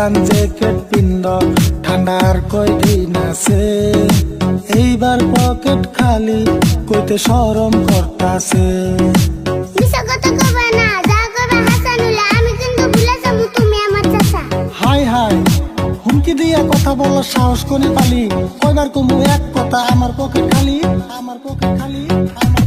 পুরান জ্যাকেট পিন্দ ঠান্ডার কয়দিন আছে, এইবার পকেট খালি কইতে শরম করতাছে। হাই হাই হুমকি দিয়া কথা বলার সাহস করে পালি, কয়বার কমু এক কথা আমার পকেট খালি, আমার পকেট খালি, আমার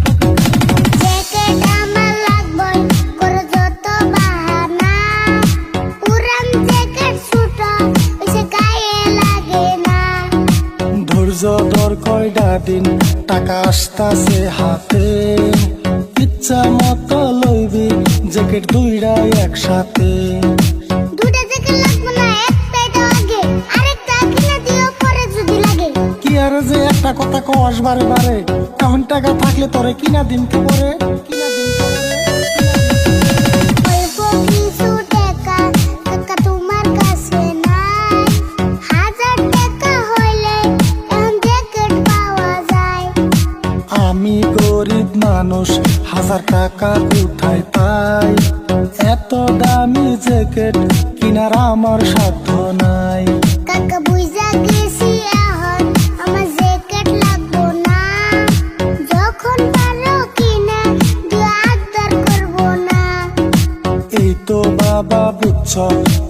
ধৈর্য ধর কয়টা দিন টাকা আসতাছে হাতে, ইচ্ছা মতো লইবি জ্যাকেট দুইটা একসাথে। কি আর যে একটা কথা কস বারে বারে, এখন টাকা থাকলে তোরে কিনা দিন কে পরে, কিনা দিন কে পরে। আমি গরিব মানুষ, 1000 টাকা কোথায় পাই, এত দামি জ্যাকেট কিনার আমার সাধ্য নাই। কাকা বুঝা গেছি এখন আমার জ্যাকেট লাগবো না, যখন ভালো কিনা দিয়ে আবদার করবো না। এই তো বাবা বুঝছ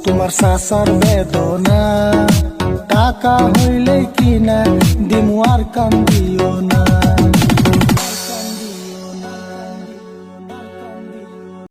তোমার চাচার বেদনা, টাকা হইলে কিনা দিমু আর কান্দিও না।